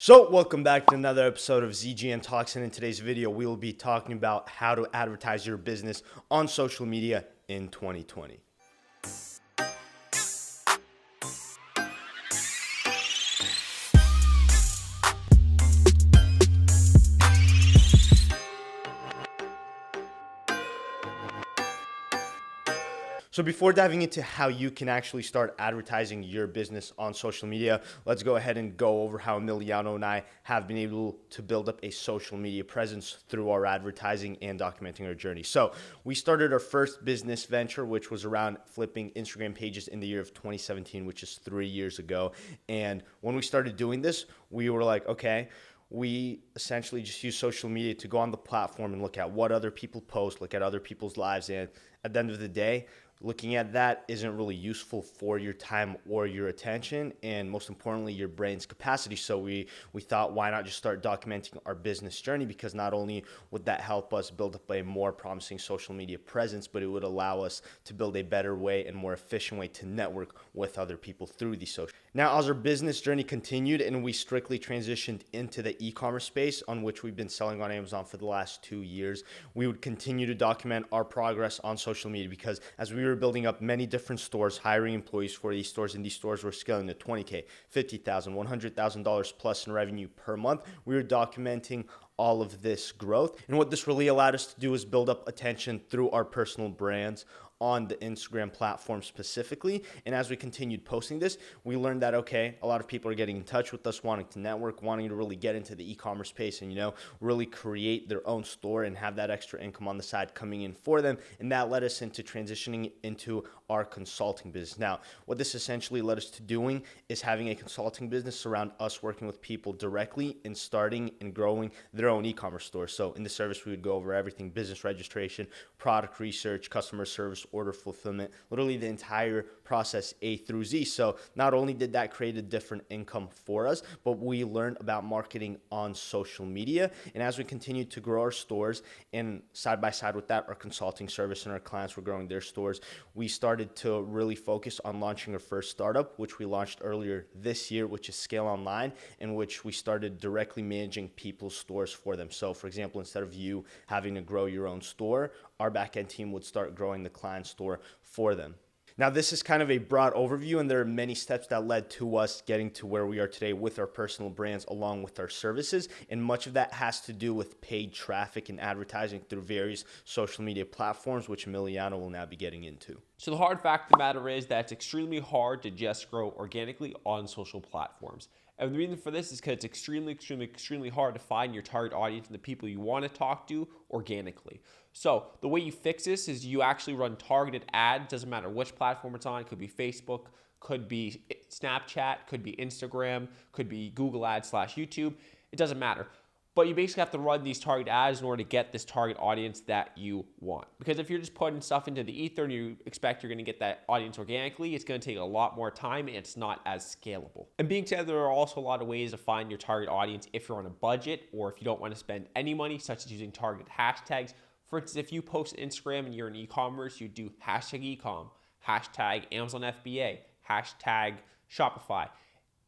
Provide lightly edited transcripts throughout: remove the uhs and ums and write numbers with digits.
So welcome back to another episode of ZGN Talks, and in today's video we will be talking about how to advertise your business on social media in 2020. So before diving into how you can actually start advertising your business on social media, let's go ahead and go over how Emiliano and I have been able to build up a social media presence through our advertising and documenting our journey. So we started our first business venture, which was around flipping Instagram pages in the year of 2017, which is 3 years ago. And when we started doing this, we were like, okay, we essentially just use social media to go on the platform and look at what other people post, look at other people's lives. And at the end of the day, looking at that isn't really useful for your time or your attention, and most importantly, your brain's capacity. So we thought, why not just start documenting our business journey? Because not only would that help us build up a more promising social media presence, but it would allow us to build a better way and more efficient way to network with other people through these social. Now, as our business journey continued and we strictly transitioned into the e-commerce space, on which we've been selling on Amazon for the last 2 years, we would continue to document our progress on social media, because as we were building up many different stores, hiring employees for these stores, and these stores were scaling to $20K, $50,000, $100,000 plus in revenue per month, we were documenting all of this growth. And what this really allowed us to do is build up attention through our personal brands on the Instagram platform specifically. And as we continued posting this, we learned that, okay, a lot of people are getting in touch with us, wanting to network, wanting to really get into the e-commerce space and, really create their own store and have that extra income on the side coming in for them. And that led us into transitioning into our consulting business. Now, what this essentially led us to doing is having a consulting business around us working with people directly and starting and growing their own e-commerce store. So in the service, we would go over everything: business registration, product research, customer service, order fulfillment, literally the entire process A through Z. So not only did that create a different income for us, but we learned about marketing on social media. And as we continued to grow our stores, and side by side with that, our consulting service and our clients were growing their stores, we started to really focus on launching our first startup, which we launched earlier this year, which is Scale Online, in which we started directly managing people's stores for them. So for example, instead of you having to grow your own store, our backend team would start growing the client store for them. Now, this is kind of a broad overview, and there are many steps that led to us getting to where we are today with our personal brands along with our services. And much of that has to do with paid traffic and advertising through various social media platforms, which Emiliano will now be getting into. So the hard fact of the matter is that it's extremely hard to just grow organically on social platforms. And the reason for this is because it's extremely hard to find your target audience and the people you want to talk to organically. So the way you fix this is you actually run targeted ads. Doesn't matter which platform it's on. It could be Facebook, could be Snapchat, could be Instagram, could be Google Ads / YouTube. It doesn't matter. But you basically have to run these target ads in order to get this target audience that you want. Because if you're just putting stuff into the ether and you expect you're going to get that audience organically, it's going to take a lot more time and it's not as scalable. And being said, there are also a lot of ways to find your target audience if you're on a budget or if you don't want to spend any money, such as using target hashtags. For instance, if you post Instagram and you're in e-commerce, you do hashtag ecom, hashtag Amazon FBA, hashtag Shopify.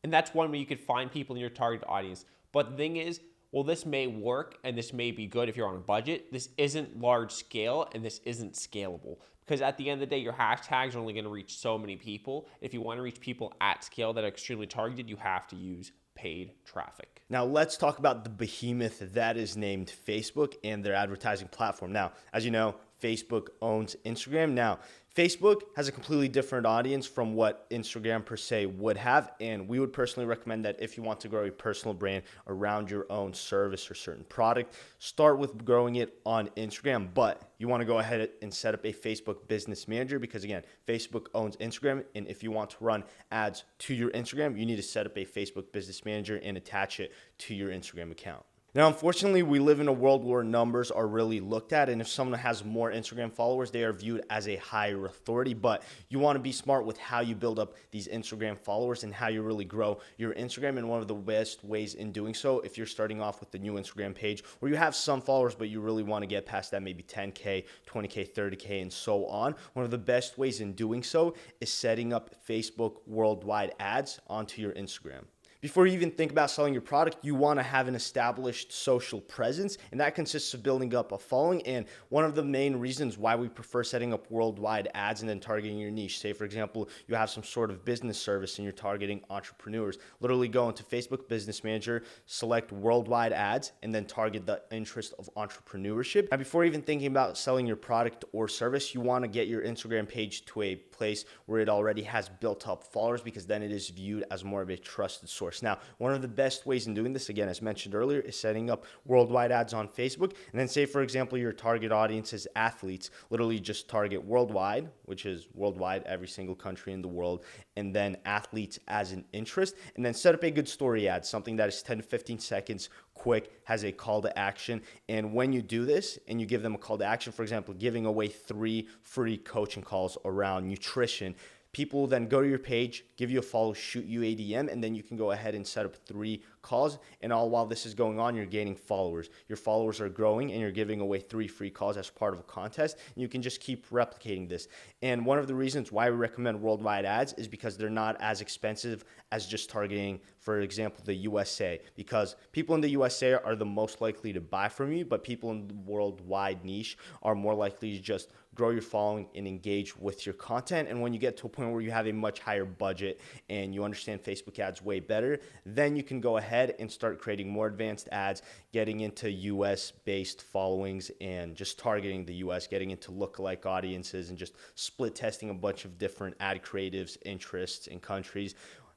And that's one way you could find people in your target audience. But the thing is, well, this may work and this may be good if you're on a budget. This isn't large scale and this isn't scalable, because at the end of the day, your hashtags are only going to reach so many people. If you want to reach people at scale that are extremely targeted, you have to use paid traffic. Now, let's talk about the behemoth that is named Facebook and their advertising platform. Now, as you know, Facebook owns Instagram. Now, Facebook has a completely different audience from what Instagram per se would have, and we would personally recommend that if you want to grow a personal brand around your own service or certain product, start with growing it on Instagram, but you want to go ahead and set up a Facebook business manager, because again, Facebook owns Instagram, and if you want to run ads to your Instagram, you need to set up a Facebook business manager and attach it to your Instagram account. Now, unfortunately, we live in a world where numbers are really looked at, and if someone has more Instagram followers, they are viewed as a higher authority. But you want to be smart with how you build up these Instagram followers and how you really grow your Instagram. And one of the best ways in doing so, if you're starting off with the new Instagram page where you have some followers, but you really want to get past that, maybe 10K, 20K, 30K, and so on, one of the best ways in doing so is setting up Facebook worldwide ads onto your Instagram. Before you even think about selling your product, you want to have an established social presence, and that consists of building up a following. And one of the main reasons why we prefer setting up worldwide ads and then targeting your niche. Say, for example, you have some sort of business service and you're targeting entrepreneurs. Literally go into Facebook Business Manager, select worldwide ads, and then target the interest of entrepreneurship. Now, before even thinking about selling your product or service, you want to get your Instagram page to a place where it already has built up followers, because then it is viewed as more of a trusted source. Now, one of the best ways in doing this, again, as mentioned earlier, is setting up worldwide ads on Facebook. And then say, for example, your target audience is athletes. Literally just target worldwide, which is worldwide, every single country in the world, and then athletes as an interest. And then set up a good story ad, something that is 10 to 15 seconds, quick, has a call to action. And when you do this and you give them a call to action, for example, giving away 3 free coaching calls around nutrition, people will then go to your page, give you a follow, shoot you a DM, and then you can go ahead and set up 3 calls. And all while this is going on, you're gaining followers. Your followers are growing, and you're giving away 3 free calls as part of a contest. And you can just keep replicating this. And one of the reasons why we recommend worldwide ads is because they're not as expensive as just targeting, for example, the USA. Because people in the USA are the most likely to buy from you, but people in the worldwide niche are more likely to just grow your following and engage with your content. And when you get to a point where you have a much higher budget and you understand Facebook ads way better, then you can go ahead and start creating more advanced ads, getting into US based followings and just targeting the US, getting into lookalike audiences and just split testing a bunch of different ad creatives, interests, and countries.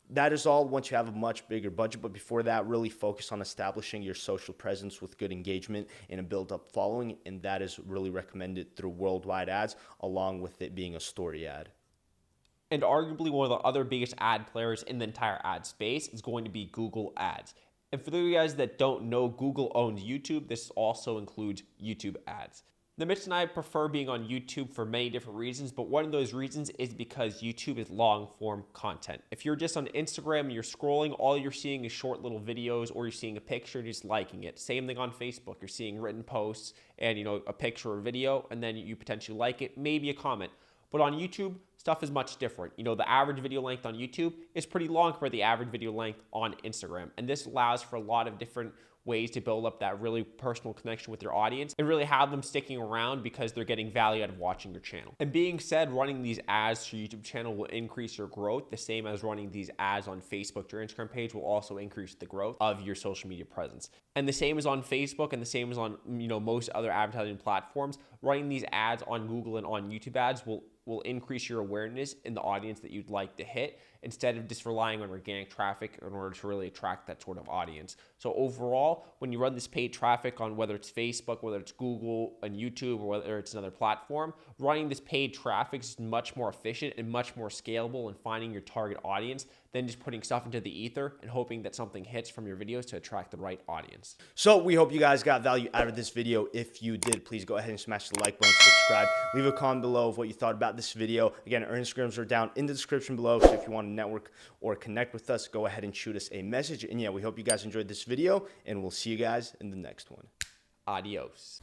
That is all once you have a much bigger budget. But before that, really focus on establishing your social presence with good engagement and a build-up following. And that is really recommended through worldwide ads, along with it being a story ad. And arguably one of the other biggest ad players in the entire ad space is going to be Google Ads. And for those of you guys that don't know, Google owns YouTube. This also includes YouTube ads. Now, Mitch and I prefer being on YouTube for many different reasons, but one of those reasons is because YouTube is long-form content. If you're just on Instagram and you're scrolling, all you're seeing is short little videos, or you're seeing a picture and just liking it. Same thing on Facebook. You're seeing written posts and, a picture or video, and then you potentially like it, maybe a comment. But on YouTube, stuff is much different. The average video length on YouTube is pretty long compared to the average video length on Instagram. And this allows for a lot of different ways to build up that really personal connection with your audience and really have them sticking around because they're getting value out of watching your channel. And being said, running these ads to your YouTube channel will increase your growth, the same as running these ads on Facebook to your Instagram page will also increase the growth of your social media presence. And the same is on Facebook, and the same is on most other advertising platforms. Running these ads on Google and on YouTube ads will increase your awareness in the audience that you'd like to hit, instead of just relying on organic traffic in order to really attract that sort of audience. So overall, when you run this paid traffic on whether it's Facebook, whether it's Google and YouTube, or whether it's another platform, running this paid traffic is much more efficient and much more scalable in finding your target audience than just putting stuff into the ether and hoping that something hits from your videos to attract the right audience. So we hope you guys got value out of this video. If you did, please go ahead and smash the like button, subscribe, leave a comment below of what you thought about this video. Again, our Instagrams are down in the description below, so if you want to network or connect with us, go ahead and shoot us a message. And yeah, we hope you guys enjoyed this video, and we'll see you guys in the next one. Adios.